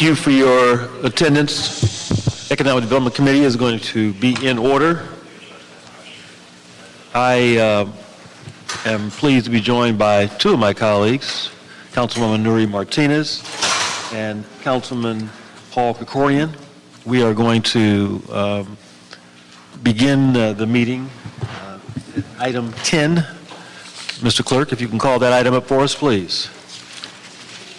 Thank you for your attendance. Economic Development Committee is going to be in order. I am pleased to be joined by two of my colleagues, Councilwoman Nuri Martinez and Councilman Paul Krikorian. We are going to begin the meeting. Item 10. Mr. Clerk, if you can call that item up for us, please.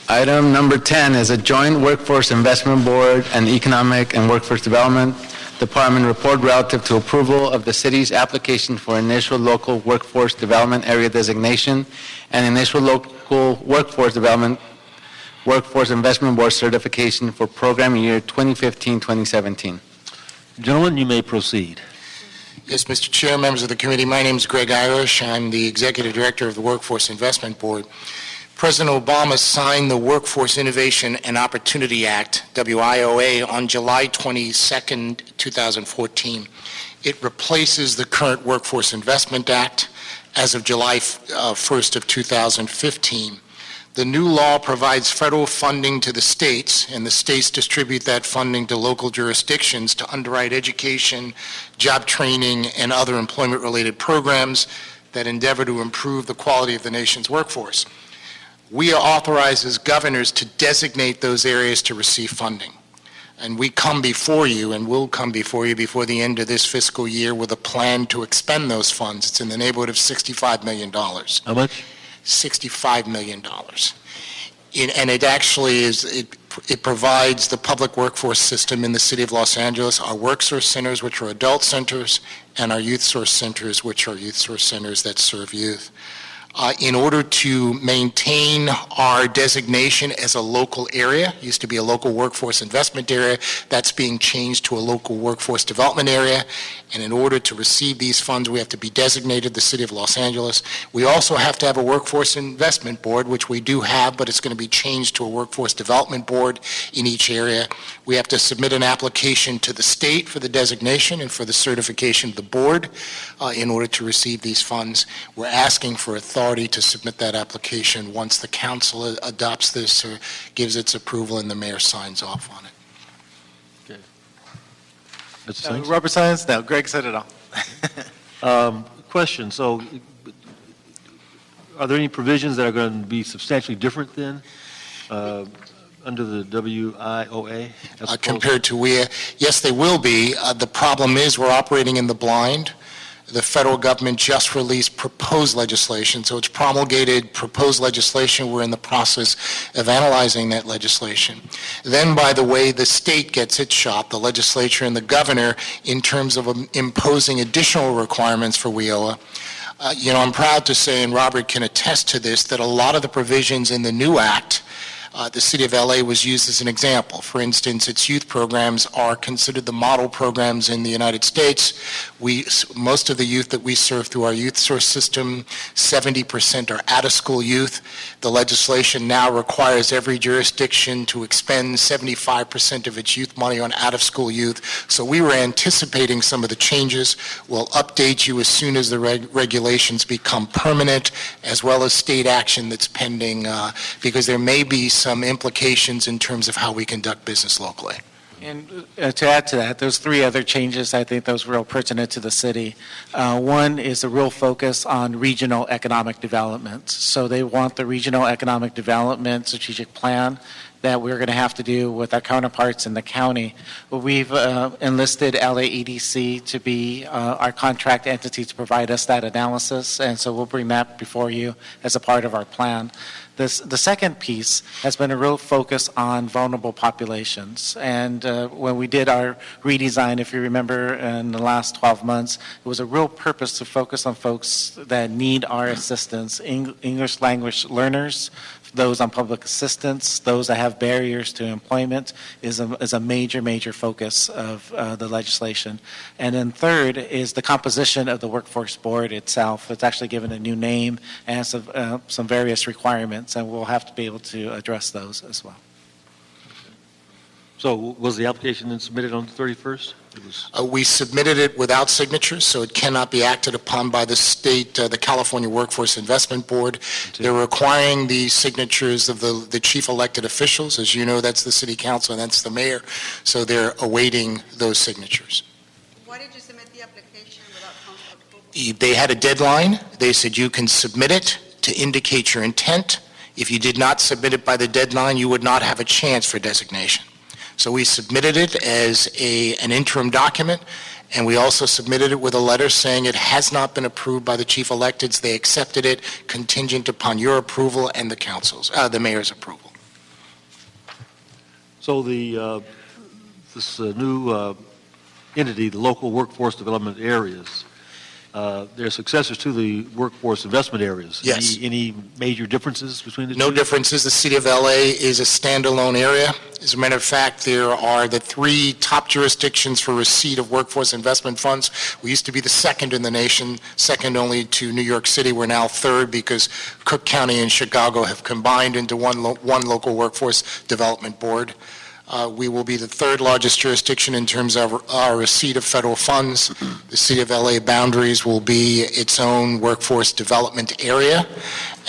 Item number 10 is a joint Workforce Investment Board and Economic and Workforce Development Department report relative to approval of the city's application for initial local workforce development area designation and initial local workforce development Workforce Investment Board certification for program year 2015-2017. Gentlemen, you may proceed. Yes, Mr. Chair, members of the committee, my name is Greg Irish. I'm the Executive Director of the Workforce Investment Board. President Obama signed the Workforce Innovation and Opportunity Act, WIOA, on July 22, 2014. It replaces the current Workforce Investment Act as of July 1st of 2015. The new law provides federal funding to the states, and the states distribute that funding to local jurisdictions to underwrite education, job training, and other employment-related programs that endeavor to improve the quality of the nation's workforce. We are authorized as governors to designate those areas to receive funding. And we come before you and will come before you before the end of this fiscal year with a plan to expend those funds. It's in the neighborhood of $65 million. How much? $65 million. And it actually is, it provides the public workforce system in the city of Los Angeles, our work source centers, which are adult centers, and our youth source centers, which are youth source centers that serve youth. In order to maintain our designation as a local area, used to be a local workforce investment area, that's being changed to a local workforce development area. And in order to receive these funds, we have to be designated the City of Los Angeles. We also have to have a workforce investment board, which we do have, but it's going to be changed to a workforce development board in each area. We have to submit an application to the state for the designation and for the certification of the board in order to receive these funds. We're asking for authority to submit that application once the council adopts this or gives its approval and the mayor signs off on it. Robert Science? No, Greg said it all. Question. So are there any provisions that are going to be substantially different then under the WIOA? Compared to WIA? Yes, they will be. The problem is we're operating in the blind. The federal government just released proposed legislation, so it's promulgated proposed legislation. We're in the process of analyzing that legislation. Then, by the way, the state gets its shot, the legislature and the governor, in terms of imposing additional requirements for WIOA. I'm proud to say, and Robert can attest to this, that a lot of the provisions in the new act, the city of LA was used as an example. For instance, its youth programs are considered the model programs in the United States. Most of the youth that we serve through our youth source system, 70% are out-of-school youth. The legislation now requires every jurisdiction to expend 75% of its youth money on out-of-school youth. So we were anticipating some of the changes. We'll update you as soon as the regulations become permanent, as well as state action that's pending, because there may be some implications in terms of how we conduct business locally. And to add to that, there's three other changes I think those real pertinent to the city. One is a real focus on regional economic development. So they want the regional economic development strategic plan that we're going to have to do with our counterparts in the county. We've enlisted LAEDC to be our contract entity to provide us that analysis, and so we'll bring that before you as a part of our plan. The second piece has been a real focus on vulnerable populations. And when we did our redesign, if you remember, in the last 12 months, it was a real purpose to focus on folks that need our assistance, English language learners, those on public assistance, those that have barriers to employment is a major, major focus of the legislation. And then third is the composition of the workforce board itself. It's actually given a new name and some various requirements, and we'll have to be able to address those as well. So was the application then submitted on the 31st? It was. We submitted it without signatures, so it cannot be acted upon by the state, the California Workforce Investment Board. They're requiring the signatures of the chief elected officials. As you know, that's the city council and that's the mayor, so they're awaiting those signatures. Why did you submit the application without council approval? They had a deadline. They said you can submit it to indicate your intent. If you did not submit it by the deadline, you would not have a chance for designation. So we submitted it as an interim document, and we also submitted it with a letter saying it has not been approved by the chief electeds. They accepted it contingent upon your approval and the council's, the mayor's approval. So this new entity, the local workforce development areas, they're successors to the workforce investment areas. Yes. Any major differences between the two? No differences. The city of LA is a standalone area. As a matter of fact, there are the 3 top jurisdictions for receipt of workforce investment funds. We used to be the second in the nation, second only to New York City. We're now third because Cook County and Chicago have combined into one local workforce development board. We will be the 3rd largest jurisdiction in terms of our receipt of federal funds. The City of LA boundaries will be its own workforce development area,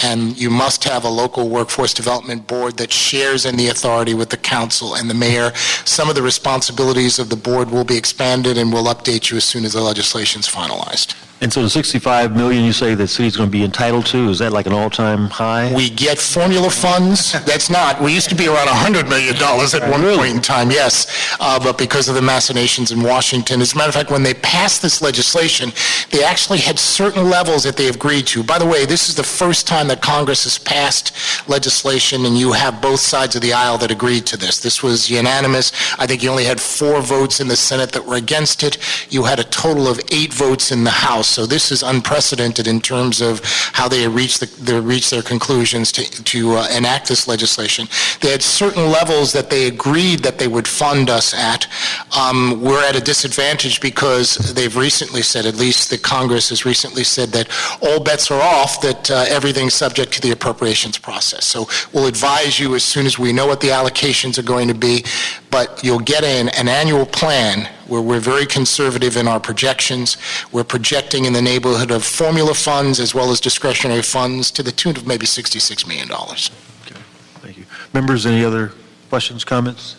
and you must have a local workforce development board that shares in the authority with the council and the mayor. Some of the responsibilities of the board will be expanded, and we'll update you as soon as the legislation is finalized. And so the $65 million you say the city's going to be entitled to, is that like an all-time high? We get formula funds. That's not. We used to be around $100 million at one point in time, yes. But because of the machinations in Washington, as a matter of fact, when they passed this legislation, they actually had certain levels that they agreed to. By the way, this is the first time that Congress has passed legislation, and you have both sides of the aisle that agreed to this. This was unanimous. I think you only had 4 votes in the Senate that were against it. You had a total of 8 votes in the House. So this is unprecedented in terms of how they reached their conclusions to enact this legislation. They had certain levels that they agreed that they would fund us at. We're at a disadvantage because they've recently said, at least the Congress has recently said, that all bets are off, that everything's subject to the appropriations process. So we'll advise you as soon as we know what the allocations are going to be, but you'll get an annual plan where we're very conservative in our projections. We're projecting in the neighborhood of formula funds as well as discretionary funds to the tune of maybe $66 million. Okay, thank you. Members, any other questions, comments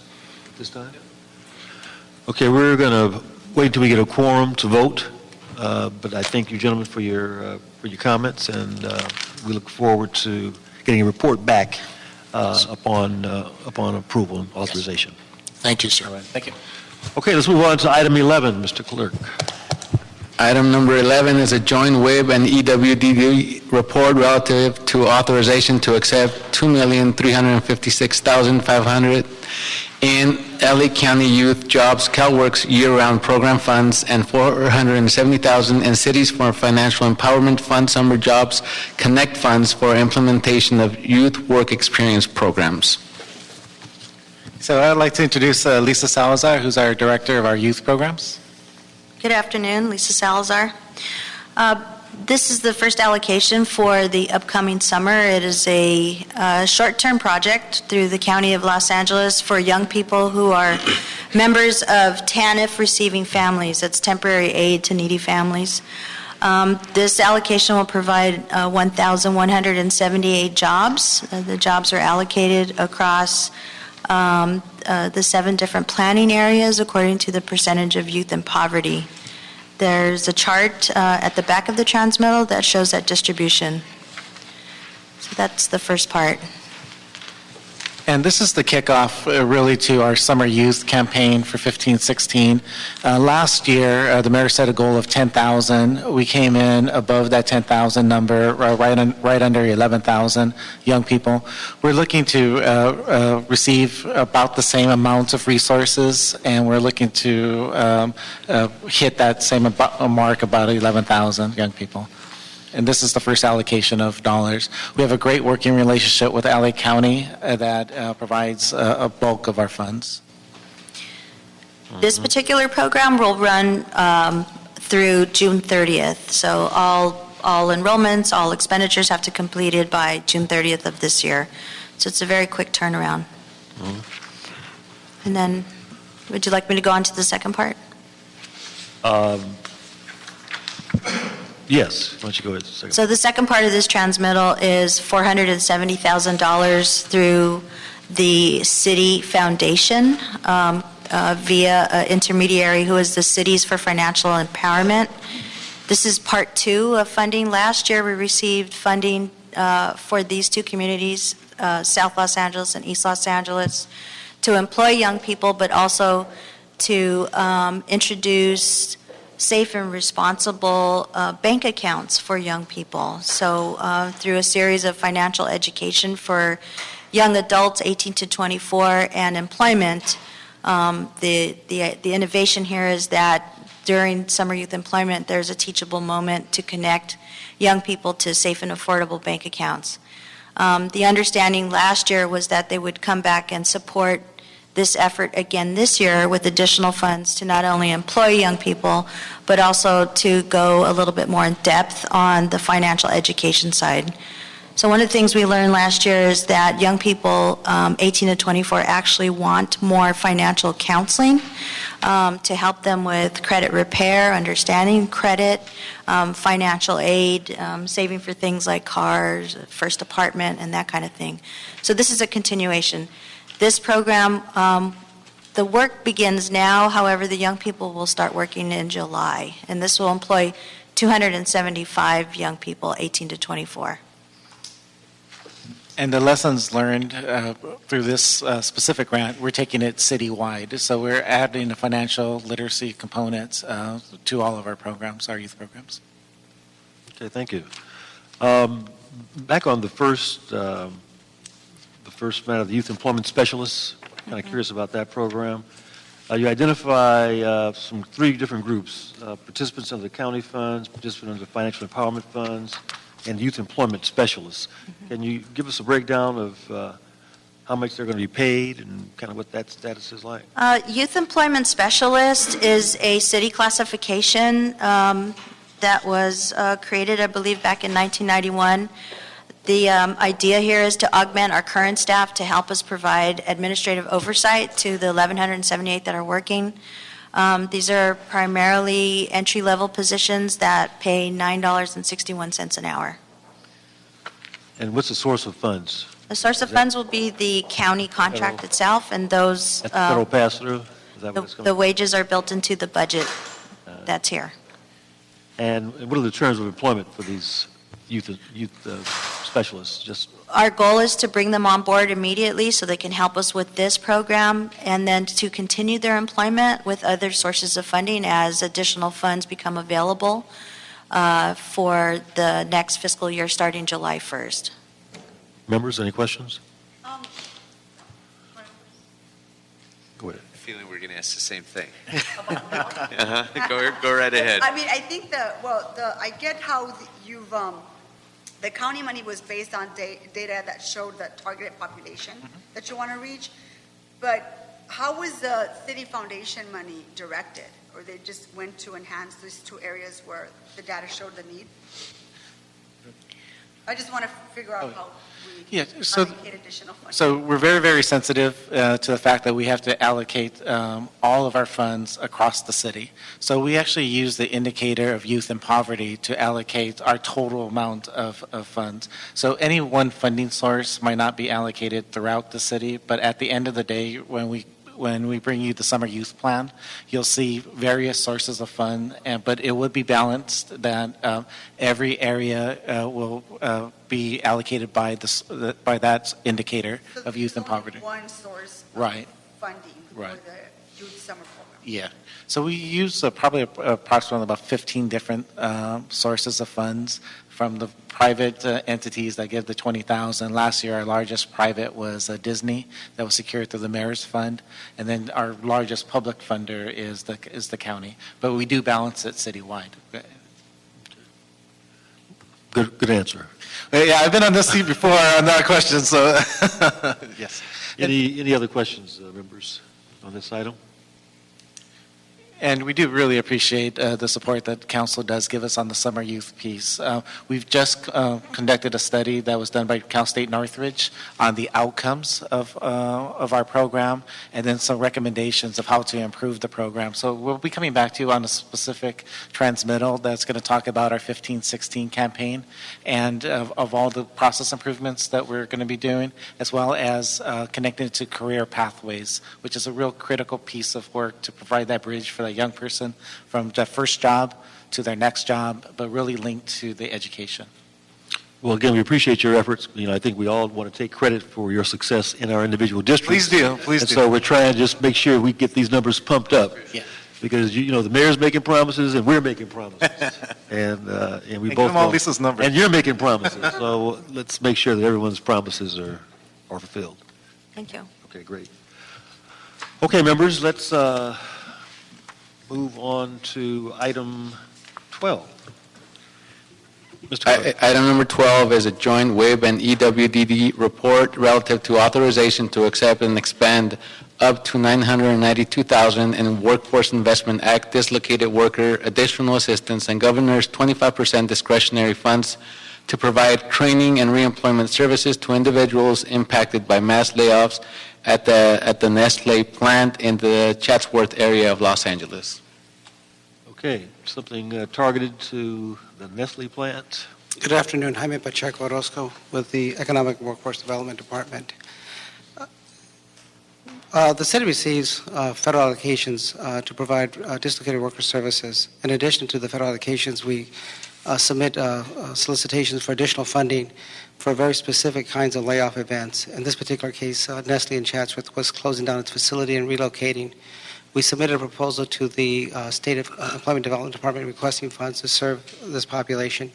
at this time? Okay, we're going to wait until we get a quorum to vote, but I thank you, gentlemen, for your comments, and we look forward to getting a report back upon approval and authorization. Yes. Thank you, sir. All right, thank you. Okay, let's move on to item 11, Mr. Clerk. Item number 11 is a joint WIB and EWDD report relative to authorization to accept $2,356,500 in LA County Youth Jobs Calworks year-round program funds and $470,000 in Cities for Financial Empowerment Fund Summer Jobs Connect funds for implementation of youth work experience programs. So I'd like to introduce Lisa Salazar, who's our director of our youth programs. Good afternoon, Lisa Salazar. This is the first allocation for the upcoming summer. It is a short-term project through the County of Los Angeles for young people who are members of TANF receiving families. That's temporary aid to needy families. This allocation will provide 1,178 jobs. The jobs are allocated across the 7 different planning areas according to the percentage of youth in poverty. There's a chart at the back of the transmittal that shows that distribution. So that's the first part. And this is the kickoff really to our summer youth campaign for 15-16. Last year, the mayor set a goal of 10,000. We came in above that 10,000 number, right under 11,000 young people. We're looking to receive about the same amount of resources, and we're looking to hit that same mark, about 11,000 young people. And this is the first allocation of dollars. We have a great working relationship with LA County that provides a bulk of our funds. This particular program will run through June 30th. So all enrollments, all expenditures have to be completed by June 30th of this year. So it's a very quick turnaround. And then, would you like me to go on to the second part? Yes, why don't you go ahead. Second. So the second part of this transmittal is $470,000 through the city foundation via an intermediary who is the Cities for Financial Empowerment. This is part two of funding. Last year, we received funding for these two communities, South Los Angeles and East Los Angeles, to employ young people, but also to introduce safe and responsible bank accounts for young people. So through a series of financial education for young adults 18 to 24 and employment, the innovation here is that during summer youth employment, there's a teachable moment to connect young people to safe and affordable bank accounts. The understanding last year was that they would come back and support this effort again this year with additional funds to not only employ young people, but also to go a little bit more in depth on the financial education side. So one of the things we learned last year is that young people 18 to 24 actually want more financial counseling to help them with credit repair, understanding credit, financial aid, saving for things like cars, first apartment, and that kind of thing. So this is a continuation. This program, the work begins now. However, the young people will start working in July, and this will employ 275 young people, 18 to 24. And the lessons learned through this specific grant, we're taking it citywide. So we're adding a financial literacy component to all of our programs, our youth programs. Okay, thank you. Back on the first matter, the youth employment specialists, kind of curious about that program. You identify three different groups, participants under the county funds, participants under the financial empowerment funds, and youth employment specialists. Can you give us a breakdown of how much they're going to be paid and kind of what that status is like? Youth employment specialist is a city classification that was created, I believe, back in 1991. The idea here is to augment our current staff to help us provide administrative oversight to the 1,178 that are working. These are primarily entry-level positions that pay $9.61 an hour. And what's the source of funds? The source of funds will be the county contract Federal? itself, and those That's federal pass-through? Is that what it's the coming? wages are built into the budget that's here. And what are the terms of employment for these youth specialists? Just Our goal is to bring them on board immediately so they can help us with this program, and then to continue their employment with other sources of funding as additional funds become available for the next fiscal year starting July 1st. members, any questions? Go ahead. Feeling we're going to ask the same thing. Go right ahead. I mean, I think I get how you've, the county money was based on data that showed the targeted population that you want to reach, but how was the city foundation money directed? Or they just went to enhance these two areas where the data showed the need? I just want to figure out how we allocate additional funds. So we're very, very sensitive to the fact that we have to allocate all of our funds across the city. So we actually use the indicator of youth and poverty to allocate our total amount of funds. So any one funding source might not be allocated throughout the city, but at the end of the day, when we bring you the summer youth plan, you'll see various sources of fund, but it would be balanced that every area will be allocated by that indicator of youth and poverty. One source of Right. funding Right. for the youth summer program. Yeah. So we use probably approximately about 15 different sources of funds from the private entities that give the $20,000. Last year, our largest private was Disney, that was secured through the Mayor's Fund, and then our largest public funder is the county. But we do balance it citywide. Good answer. Yeah, I've been on this seat before on that question, so yes. Any other questions, members, on this item? And we do really appreciate the support that council does give us on the summer youth piece. We've just conducted a study that was done by Cal State Northridge on the outcomes of our program, and then some recommendations of how to improve the program. So we'll be coming back to you on a specific transmittal that's going to talk about our 15-16 campaign and of all the process improvements that we're going to be doing, as well as connecting it to career pathways, which is a real critical piece of work to provide that bridge for that young person from their first job to their next job, but really linked to the education. Well, again, we appreciate your efforts. I think we all want to take credit for your success in our individual districts. Please do, please and do. So we're trying to just make sure we get these numbers pumped up. Yeah. Because, the mayor's making promises and we're making promises. and we both give them all know- Lisa's numbers. And you're making promises. So let's make sure that everyone's promises are fulfilled. Thank you. Okay, great. Okay, members, let's move on to item 12. Mr. Clerk. Item number 12 is a joint WIB and EWDD report relative to authorization to accept and expend up to $992,000 in Workforce Investment Act dislocated worker additional assistance and governor's 25% discretionary funds to provide training and reemployment services to individuals impacted by mass layoffs at the Nestle plant in the Chatsworth area of Los Angeles. Okay, something targeted to the Nestle plant. Good afternoon. Jaime Pacheco Orozco with the Economic and Workforce Development Department. The city receives federal allocations to provide dislocated worker services. In addition to the federal allocations, we submit solicitations for additional funding for very specific kinds of layoff events. In this particular case, Nestle in Chatsworth was closing down its facility and relocating. We submitted a proposal to the State Employment Development Department requesting funds to serve this population.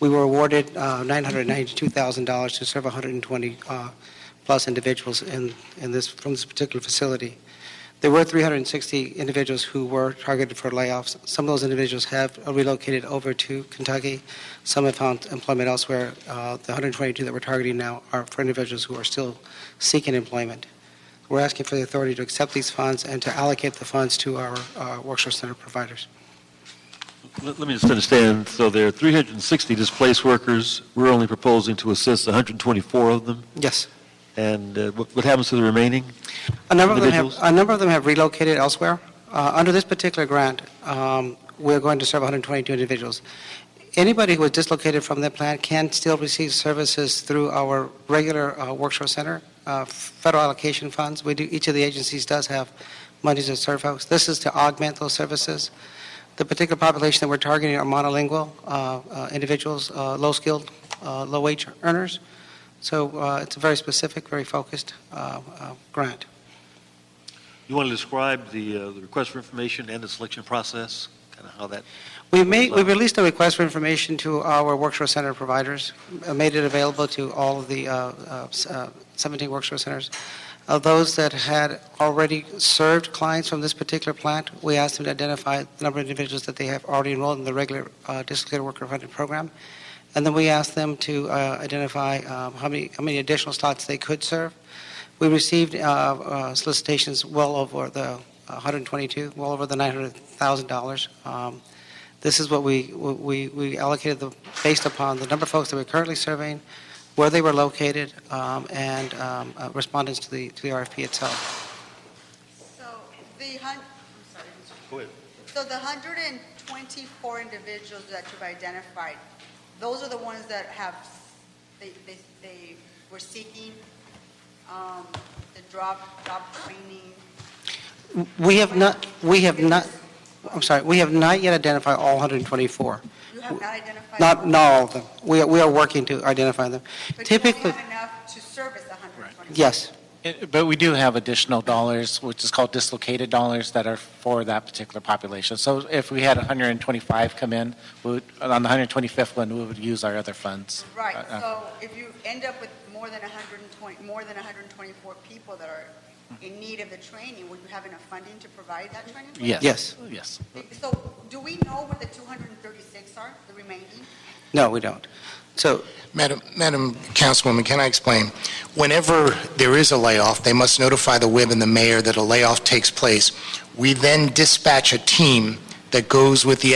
We were awarded $992,000 to serve 120 plus individuals from this particular facility. There were 360 individuals who were targeted for layoffs. Some of those individuals have relocated over to Kentucky. Some have found employment elsewhere. The 122 that we're targeting now are for individuals who are still seeking employment. We're asking for the authority to accept these funds and to allocate the funds to our workforce center providers. Let me just understand. So there are 360 displaced workers. We're only proposing to assist 124 of them. Yes. And what happens to the remaining A number of individuals? them have relocated elsewhere. Under this particular grant, we're going to serve 122 individuals. Anybody who is dislocated from that plant can still receive services through our regular workforce center, federal allocation funds. Each of the agencies does have monies to serve folks. This is to augment those services. The particular population that we're targeting are monolingual individuals, low-skilled, low-wage earners. So it's a very specific, very focused grant. You want to describe the request for information and the selection process, kind of how that... We released a request for information to our workforce center providers, made it available to all of the 17 workforce centers. Those that had already served clients from this particular plant, we asked them to identify the number of individuals that they have already enrolled in the regular dislocated worker funded program. And then we asked them to identify how many additional slots they could serve. We received solicitations well over the 122, well over the $900,000. This is what we allocated based upon the number of folks that we're currently surveying, where they were located, and respondents to the RFP itself. So the Go ahead. So the 124 individuals that you've identified, those are the ones that they were seeking the job training. We have not yet identified all 124. You have not identified? Not all of them. We are working to identify them. But Typically, you only have enough to service the 124? yes. But we do have additional dollars, which is called dislocated dollars, that are for that particular population. So if we had 125 come in, on the 125th one, we would use our other funds. Right, so if you end up with more than 124 people that are in need of the training, will you have enough funding to provide that training? for them? Yes. Yes. So do we know what the 236 are, the remaining? No, we don't. So, Madam Councilwoman, can I explain? Whenever there is a layoff, they must notify the WIB and the mayor that a layoff takes place. We then dispatch a team that goes with the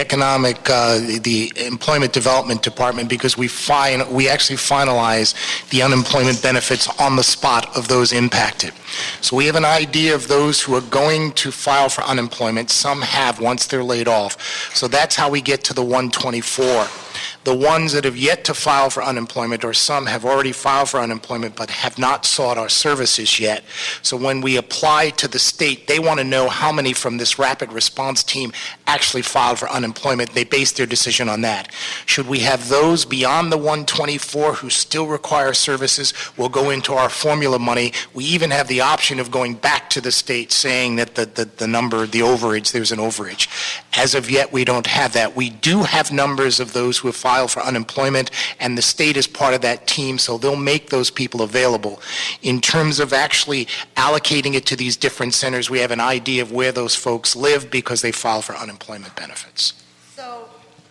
the Employment Development Department, because we actually finalize the unemployment benefits on the spot of those impacted. So we have an idea of those who are going to file for unemployment. Some have once they're laid off. So that's how we get to the 124. The ones that have yet to file for unemployment, or some have already filed for unemployment but have not sought our services yet. So when we apply to the state, they want to know how many from this rapid response team actually filed for unemployment. They base their decision on that. Should we have those beyond the 124 who still require services, we'll go into our formula money. We even have the option of going back to the state saying that the number, the overage, there's an overage. As of yet, we don't have that. We do have numbers of those who have filed for unemployment, and the state is part of that team, so they'll make those people available. In terms of actually allocating it to these different centers, we have an idea of where those folks live because they file for unemployment benefits. So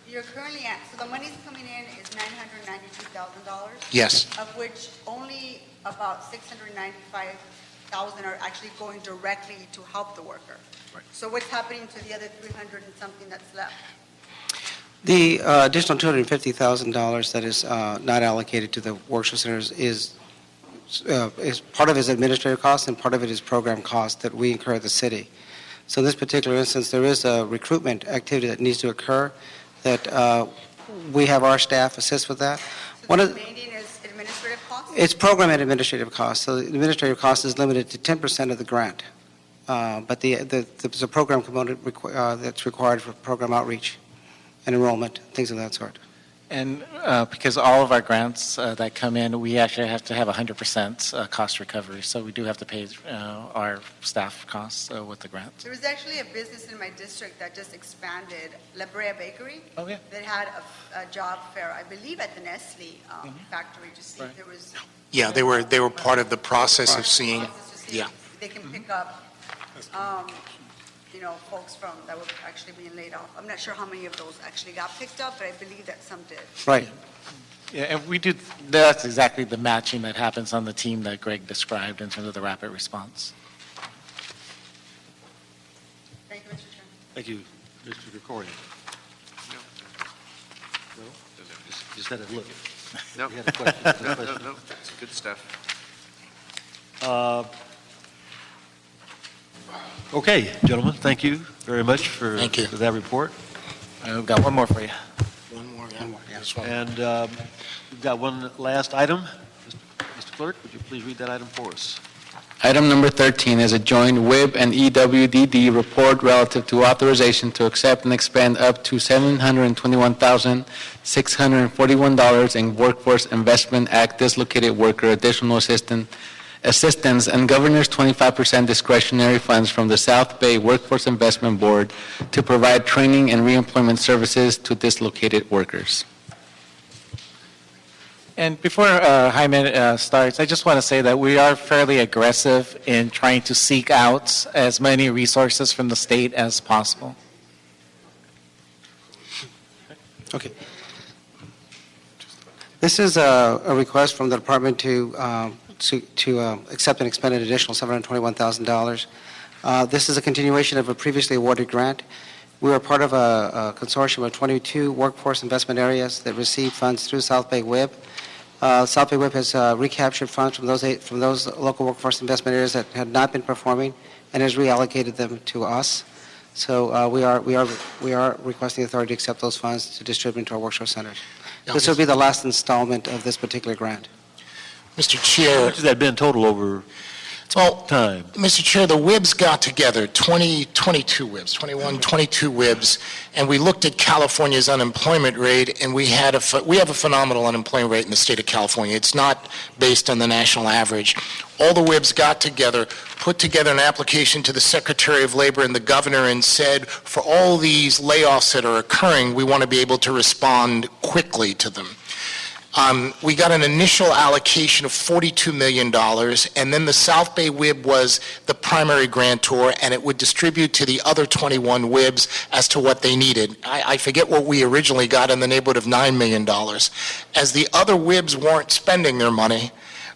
you're currently at, so the money's coming in is $992,000? Yes. Of which only about $695,000 are actually going directly to help the worker. Right. So what's happening to the other 300 and something that's left? the additional $250,000 that is not allocated to the workshop centers is part of it is administrative costs and part of it is program costs that we incur at the city. So in this particular instance, there is a recruitment activity that needs to occur that we have our staff assist with that. So the remaining is administrative costs? It's program and administrative costs. So the administrative cost is limited to 10% of the grant. But there's a program component that's required for program outreach and enrollment, things of that sort. And because all of our grants that come in, we actually have to have 100% cost recovery. So we do have to pay our staff costs with the grant. There was actually a business in my district that just expanded, La Brea Bakery. Oh, yeah. That had a job fair, I believe, at the Nestle factory to see if there was. Yeah, they were part of the process of seeing. Yeah. They can pick up, folks that were actually being laid off. I'm not sure how many of those actually got picked up, but I believe that some did. Right. Yeah, and we do, that's exactly the matching that happens on the team that Greg described in terms of the rapid response. Thank you, Mr. Chairman. Thank you, Mr. Krikorian. No? Just had a look. No, You had a question. no, it's good stuff. Okay, gentlemen, thank you very much for Thank you. for that report. I've got one more for you. One more, yeah. This one. And we've got one last item. Mr. Clerk, would you please read that item for us? Item number 13 is a joint WIB and EWDD report relative to authorization to accept and expend up to $721,641 in Workforce Investment Act dislocated worker additional assistance and Governor's 25% discretionary funds from the South Bay Workforce Investment Board to provide training and reemployment services to dislocated workers. And before Jaime starts, I just want to say that we are fairly aggressive in trying to seek out as many resources from the state as possible. Okay. This is a request from the department to accept and expend an additional $721,000. This is a continuation of a previously awarded grant. We are part of a consortium of 22 workforce investment areas that receive funds through South Bay WIB. South Bay WIB has recaptured funds from those local workforce investment areas that had not been performing and has reallocated them to us. So we are requesting the authority to accept those funds to distribute to our workshop centers. This will be the last installment of this particular grant. Mr. How Chair. much has that been total over Well, time? Mr. Chair, the WIBs got together, 22 WIBs, 22 WIBs, and we looked at California's unemployment rate, and we have a phenomenal unemployment rate in the state of California. It's not based on the national average. All the WIBs got together, put together an application to the Secretary of Labor and the Governor and said, for all these layoffs that are occurring, we want to be able to respond quickly to them. We got an initial allocation of $42 million, and then the South Bay WIB was the primary grantor, and it would distribute to the other 21 WIBs as to what they needed. I forget what we originally got, in the neighborhood of $9 million. As the other WIBs weren't spending their money,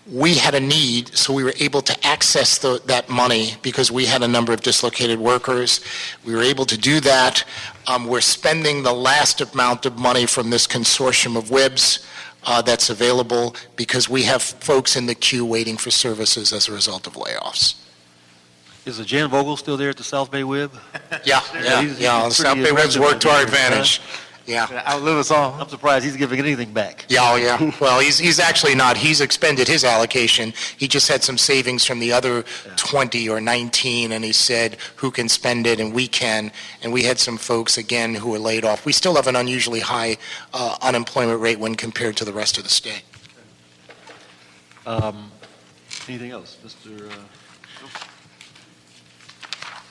we had a need, so we were able to access that money because we had a number of dislocated workers. We were able to do that. We're spending the last amount of money from this consortium of WIBs that's available because we have folks in the queue waiting for services as a result of layoffs. Is Jan Vogel still there at the South Bay WIB? Yeah. He's South pretty Bay WIBs aggressive work in to our here, advantage. Yeah. Outlive us all. I'm surprised he's giving anything back. Yeah, Well, he's actually not. He's expended his allocation. He just had some savings from the other 20 or 19, and he said, who can spend it, and we can. And we had some folks, again, who were laid off. We still have an unusually high unemployment rate when compared to the rest of the state. Anything else, Mr.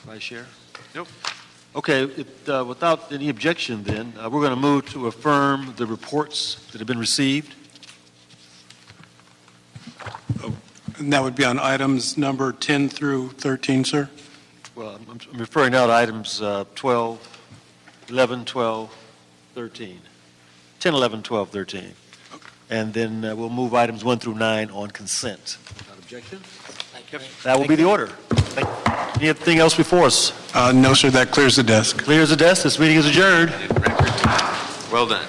Vice Chair? Nope. Okay, without any objection then, we're going to move to affirm the reports that have been received. And that would be on items number 10 through 13, sir? Well, I'm referring now to items 12, 11, 12, 13. 10, 11, 12, 13. And then we'll move items 1 through 9 on consent. Without objection? That will be the order. Anything else before us? No, sir, that clears the desk. Clears the desk. This meeting is adjourned. Well done.